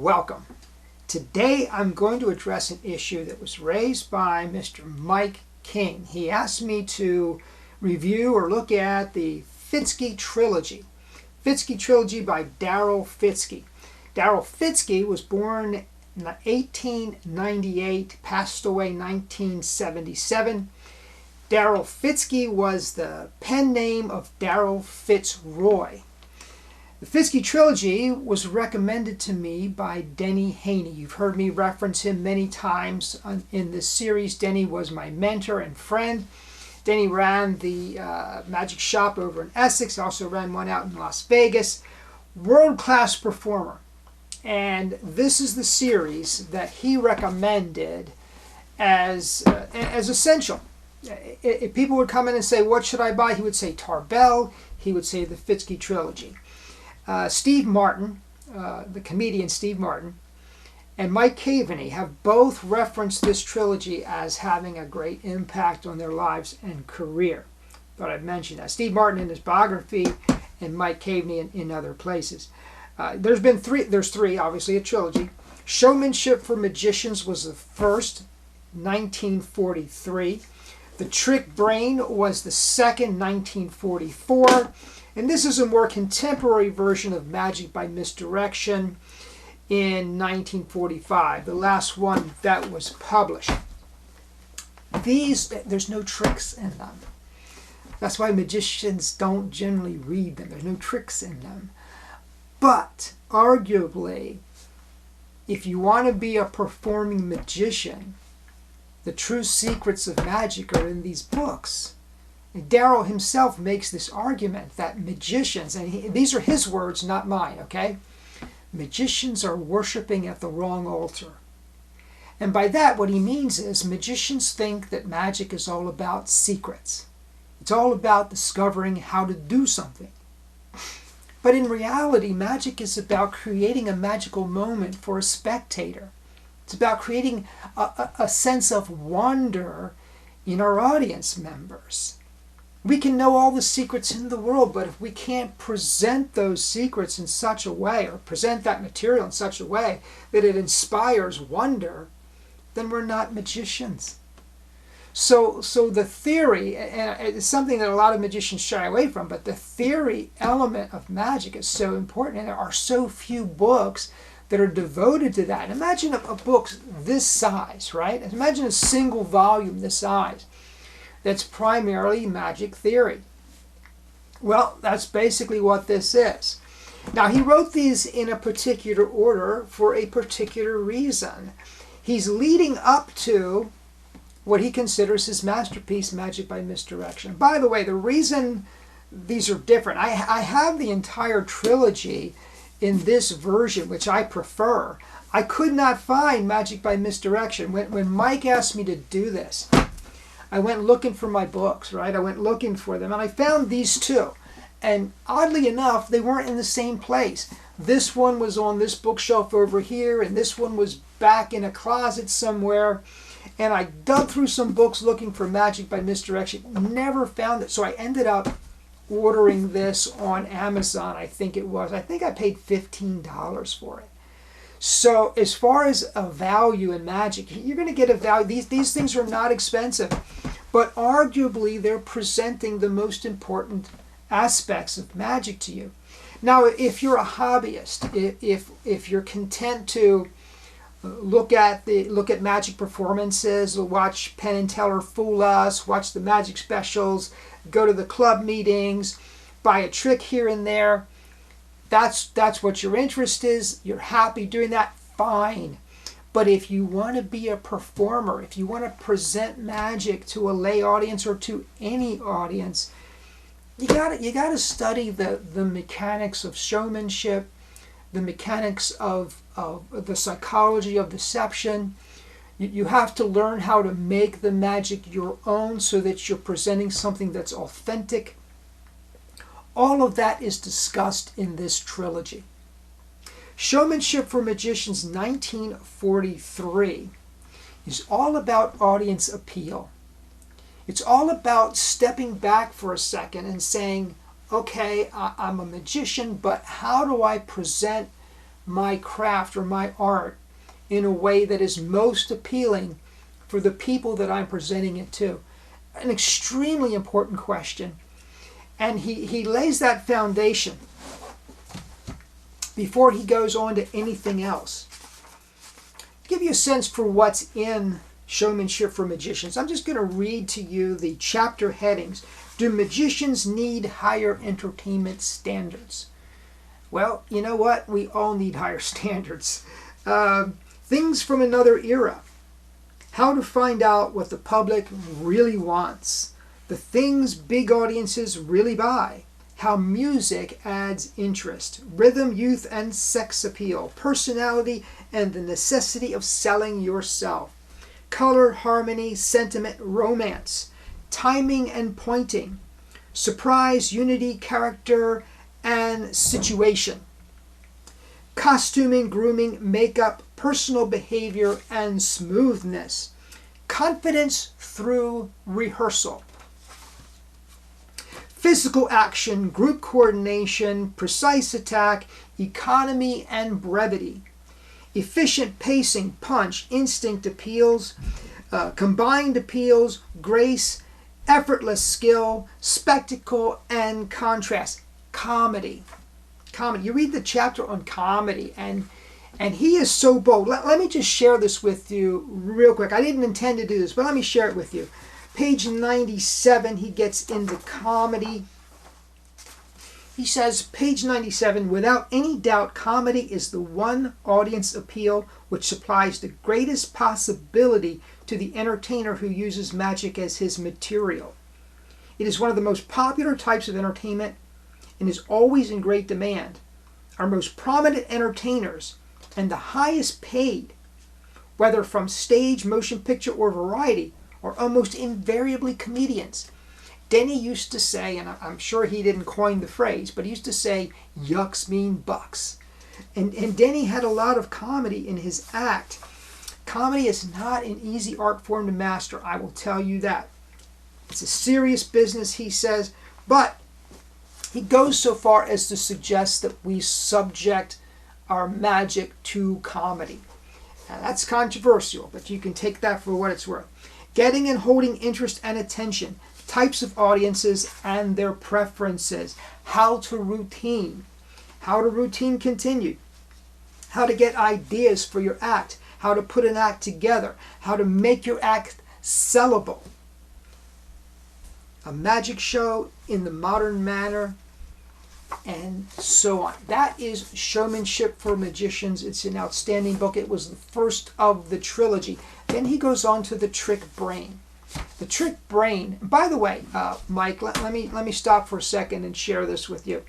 welcome. Today I'm going to address an issue that was raised by Mr. Mike King. He asked me to review or look at the Fitzkee Trilogy. Fitzkee Trilogy by Dariel Fitzkee. Dariel Fitzkee was born in 1898, passed away 1977. Dariel Fitzkee was the pen name of Dariel Fitzroy. The Fitzkee Trilogy was recommended to me by Denny Haney. You've heard me reference him many times in this series. Denny was my mentor and friend. Denny ran the magic shop over in Essex, also ran one out in Las Vegas. World-class performer. And this is the series that he recommended as essential. If people would come in and say, what should I buy? He would say Tarbell. He would say the Fitzkee Trilogy. Steve Martin, the comedian Steve Martin, and Mike Cavaney have both referenced this trilogy as having a great impact on their lives and career. Thought I'd mention that. Steve Martin in his biography and Mike Cavaney in other places. There's three, obviously, a trilogy. Showmanship for Magicians was the first, 1943. The Trick Brain was the second, 1944. And this is a more contemporary version of Magic by Misdirection in 1945, the last one that was published. There's no tricks in them. That's why magicians don't generally read them. There's no tricks in them. But, arguably, if you want to be a performing magician, the true secrets of magic are in these books. Dariel himself makes this argument that magicians, and these are his words, not mine, okay? Magicians are worshiping at the wrong altar. And by that, what he means is magicians think that magic is all about secrets. It's all about discovering how to do something. But in reality, magic is about creating a magical moment for a spectator. It's about creating a sense of wonder in our audience members. We can know all the secrets in the world, but if we can't present those secrets in such a way, or present that material in such a way that it inspires wonder, then we're not magicians. So the theory, and it's something that a lot of magicians shy away from, but the theory element of magic is so important, and there are so few books that are devoted to that. Imagine a book this size, right? Imagine a single volume this size that's primarily magic theory. Well, that's basically what this is. Now, he wrote these in a particular order for a particular reason. He's leading up to what he considers his masterpiece, Magic by Misdirection. By the way, the reason these are different, I have the entire trilogy in this version, which I prefer. I could not find Magic by Misdirection. When Mike asked me to do this, I went looking for my books, right? I went looking for them, and I found these two. And oddly enough, they weren't in the same place. This one was on this bookshelf over here, and this one was back in a closet somewhere. And I dug through some books looking for Magic by Misdirection, never found it. So I ended up ordering this on Amazon, I think it was. I think I paid $15 for it. So as far as a value in magic, you're going to get a value. These things are not expensive, but arguably they're presenting the most important aspects of magic to you. Now, if you're a hobbyist, if you're content to look at magic performances, watch Penn and Teller fool us, watch the magic specials, go to the club meetings, buy a trick here and there, that's what your interest is, you're happy doing that, fine. But if you want to be a performer, if you want to present magic to a lay audience or to any audience, you gotta study the mechanics of showmanship, the mechanics of the psychology of deception. You have to learn how to make the magic your own so that you're presenting something that's authentic. All of that is discussed in this trilogy. Showmanship for Magicians 1943 is all about audience appeal. It's all about stepping back for a second and saying, okay, I'm a magician, but how do I present my craft or my art in a way that is most appealing for the people that I'm presenting it to? An extremely important question. And he lays that foundation before he goes on to anything else. To give you a sense for what's in Showmanship for Magicians, I'm just going to read to you the chapter headings. Do magicians need higher entertainment standards? Well, you know what? We all need higher standards. Things from another era. How to find out what the public really wants. The things big audiences really buy. How music adds interest. Rhythm, youth, and sex appeal. Personality and the necessity of selling yourself. Color, harmony, sentiment, romance. Timing and pointing. Surprise, unity, character, and situation. Costuming, grooming, makeup, personal behavior, and smoothness. Confidence through rehearsal. Physical action, group coordination, precise attack, economy, and brevity. Efficient pacing, punch, instinct appeals, combined appeals, grace, effortless skill, spectacle, and contrast. Comedy. You read the chapter on comedy, and he is so bold. Let me just share this with you real quick. I didn't intend to do this, but let me share it with you. Page 97, he gets into comedy. He says, page 97, without any doubt, comedy is the one audience appeal which supplies the greatest possibility to the entertainer who uses magic as his material. It is one of the most popular types of entertainment and is always in great demand. Our most prominent entertainers and the highest paid, whether from stage, motion picture, or variety, are almost invariably comedians. Denny used to say, and I'm sure he didn't coin the phrase, but he used to say, yucks mean bucks. And Denny had a lot of comedy in his act. Comedy is not an easy art form to master, I will tell you that. It's a serious business, he says, but he goes so far as to suggest that we subject our magic to comedy. Now, that's controversial, but you can take that for what it's worth. Getting and holding interest and attention, types of audiences and their preferences, how to routine continue, how to get ideas for your act, how to put an act together, how to make your act sellable. A magic show in the modern manner, and so on. That is Showmanship for Magicians. It's an outstanding book. It was the first of the trilogy. Then he goes on to the trick brain. The trick brain. By the way, Mike, let me stop for a second and share this with you.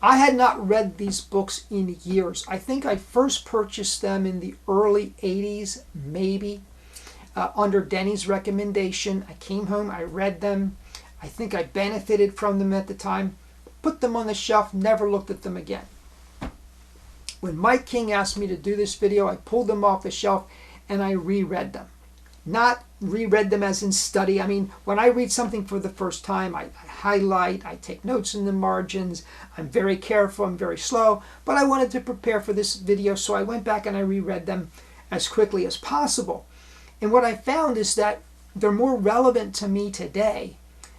I had not read these books in years. I think I first purchased them in the early 80s, maybe, under Denny's recommendation. I came home, I read them. I think I benefited from them at the time. Put them on the shelf, never looked at them again. When Mike King asked me to do this video, I pulled them off the shelf and I reread them. Not reread them as in study. I mean, when I read something for the first time, I highlight, I take notes in the margins. I'm very careful, I'm very slow, but I wanted to prepare for this video, so I went back and I reread them as quickly as possible. And what I found is that they're more relevant to me today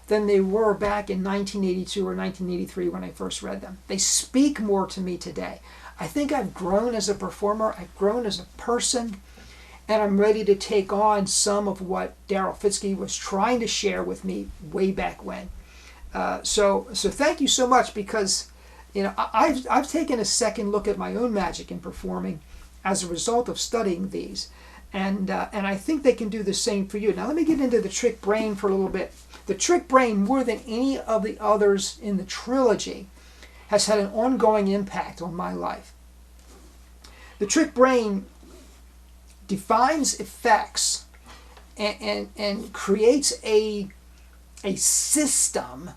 than they were back in 1982 or 1983 when I first read them. They speak more to me today. I think I've grown as a performer, I've grown as a person, and I'm ready to take on some of what Dariel Fitzkee was trying to share with me way back when. So thank you so much, because I've taken a second look at my own magic and performing as a result of studying these. And I think they can do the same for you. Now let me get into the trick brain for a little bit. The trick brain, more than any of the others in the trilogy, has had an ongoing impact on my life. The trick brain defines effects and creates a system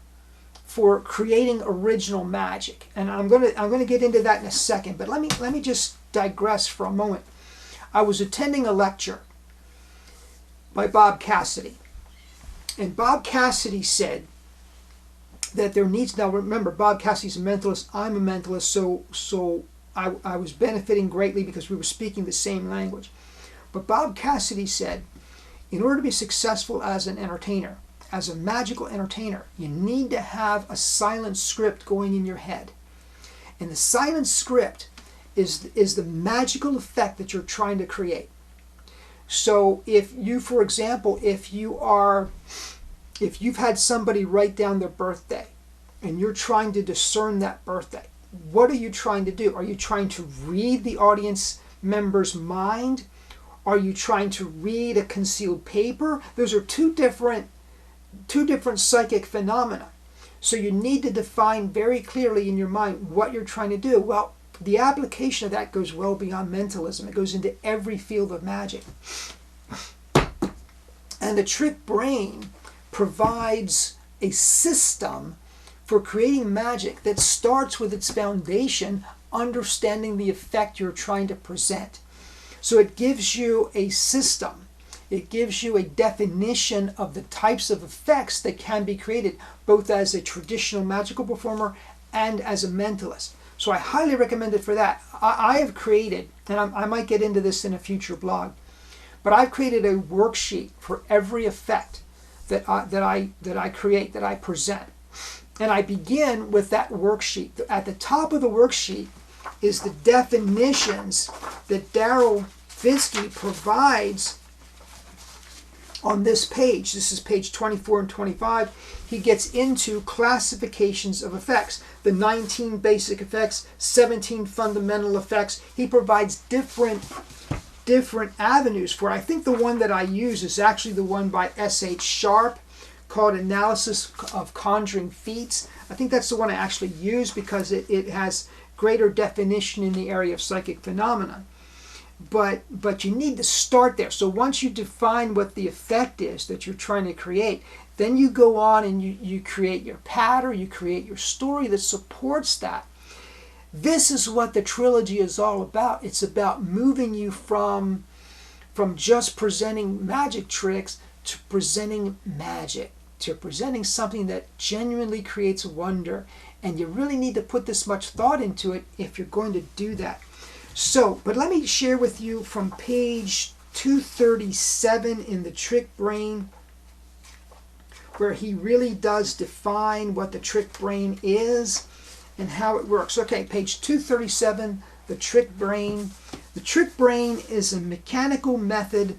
for creating original magic. And I'm going to get into that in a second, but let me just digress for a moment. I was attending a lecture by Bob Cassidy. And Bob Cassidy said that there needs, now remember, Bob Cassidy's a mentalist, I'm a mentalist, so I was benefiting greatly because we were speaking the same language. But Bob Cassidy said, in order to be successful as an entertainer, as a magical entertainer, you need to have a silent script going in your head. And the silent script is the magical effect that you're trying to create. So if you, for example, if you've had somebody write down their birthday and you're trying to discern that birthday, what are you trying to do? Are you trying to read the audience member's mind? Are you trying to read a concealed paper? Those are two different psychic phenomena. So you need to define very clearly in your mind what you're trying to do. Well, the application of that goes well beyond mentalism. It goes into every field of magic. And the trick brain provides a system for creating magic that starts with its foundation, understanding the effect you're trying to present. So it gives you a system. It gives you a definition of the types of effects that can be created, both as a traditional magical performer and as a mentalist. So I highly recommend it for that. I have created, and I might get into this in a future blog, but I've created a worksheet for every effect that I create, that I present. And I begin with that worksheet. At the top of the worksheet is the definitions that Dariel Fitzkee provides on this page. This is page 24 and 25. He gets into classifications of effects. The 19 basic effects, 17 fundamental effects. He provides different avenues for it. I think the one that I use is actually the one by S.H. Sharp called Analysis of Conjuring Feats. I think that's the one I actually use because it has greater definition in the area of psychic phenomena. But you need to start there. So once you define what the effect is that you're trying to create, then you go on and you create your pattern, you create your story that supports that. This is what the trilogy is all about. It's about moving you from just presenting magic tricks to presenting magic, to presenting something that genuinely creates wonder. And you really need to put this much thought into it if you're going to do that. So, but let me share with you from page 237 in the Trick Brain, where he really does define what the trick brain is and how it works. Okay, page 237, the trick brain. The trick brain is a mechanical method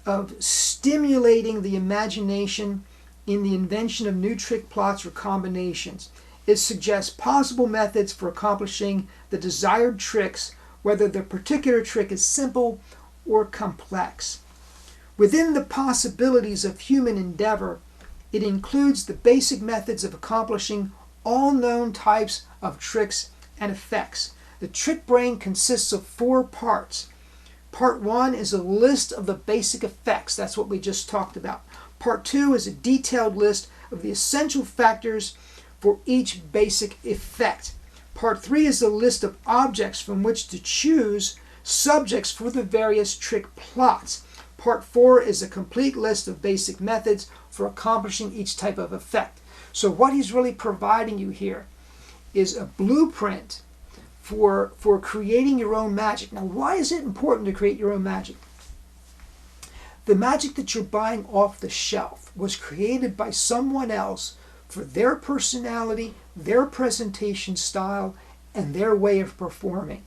of stimulating the imagination in the invention of new trick plots or combinations. It suggests possible methods for accomplishing the desired tricks, whether the particular trick is simple or complex. Within the possibilities of human endeavor, it includes the basic methods of accomplishing all known types of tricks and effects. The trick brain consists of 4 parts. Part 1 is a list of the basic effects. That's what we just talked about. Part 2 is a detailed list of the essential factors for each basic effect. Part 3 is a list of objects from which to choose subjects for the various trick plots. Part 4 is a complete list of basic methods for accomplishing each type of effect. So what he's really providing you here is a blueprint for creating your own magic. Now, why is it important to create your own magic? The magic that you're buying off the shelf was created by someone else for their personality, their presentation style, and their way of performing.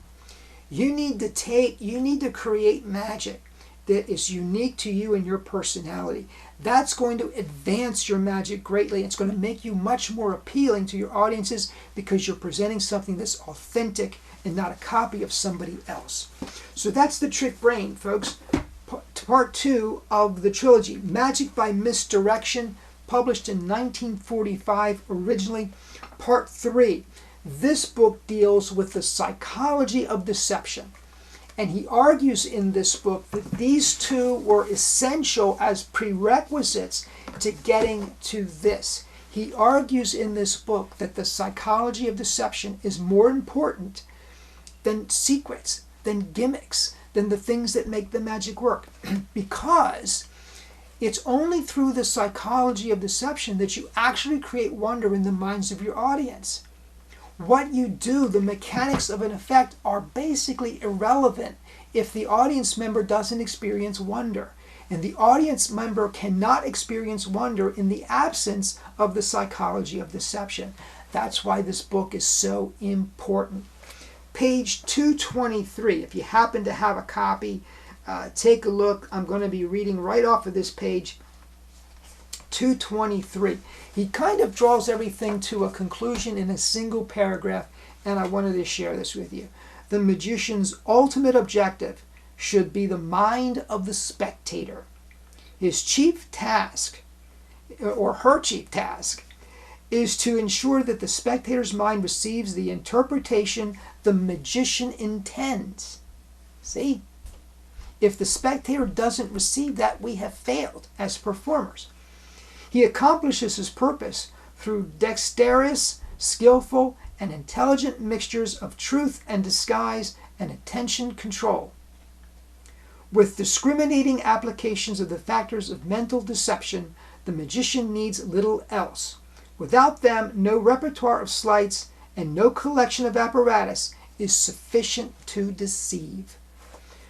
You need to create magic that is unique to you and your personality. That's going to advance your magic greatly. It's going to make you much more appealing to your audiences because you're presenting something that's authentic and not a copy of somebody else. So that's the trick brain, folks. Part 2 of the trilogy, Magic by Misdirection, published in 1945 originally. Part 3. This book deals with the psychology of deception. And he argues in this book that these two were essential as prerequisites to getting to this. He argues in this book that the psychology of deception is more important than secrets, than gimmicks, than the things that make the magic work. Because it's only through the psychology of deception that you actually create wonder in the minds of your audience. what you do, the mechanics of an effect, are basically irrelevant if the audience member doesn't experience wonder. And the audience member cannot experience wonder in the absence of the psychology of deception. That's why this book is so important. Page 223, if you happen to have a copy, take a look. I'm going to be reading right off of this page, 223. He kind of draws everything to a conclusion in a single paragraph, and I wanted to share this with you. The magician's ultimate objective should be the mind of the spectator. His chief task, or her chief task, is to ensure that the spectator's mind receives the interpretation the magician intends. See? If the spectator doesn't receive that, we have failed as performers. He accomplishes his purpose through dexterous, skillful, and intelligent mixtures of truth and disguise and attention control. With discriminating applications of the factors of mental deception, the magician needs little else. Without them, no repertoire of sleights and no collection of apparatus is sufficient to deceive.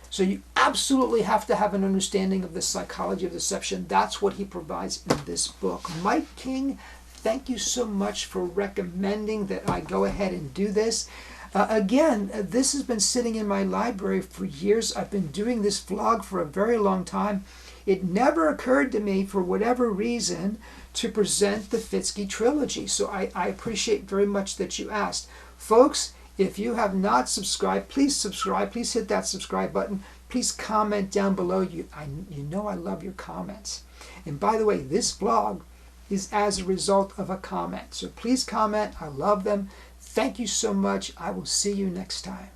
So you absolutely have to have an understanding of the psychology of deception. That's what he provides in this book. Mike King, thank you so much for recommending that I go ahead and do this. Again, this has been sitting in my library for years. I've been doing this vlog for a very long time. It never occurred to me, for whatever reason, to present the Fitzkee Trilogy. So I appreciate very much that you asked. Folks, if you have not subscribed, please subscribe. Please hit that subscribe button. Please comment down below. You know I love your comments. And by the way, this vlog is as a result of a comment. So please comment. I love them. Thank you so much. I will see you next time.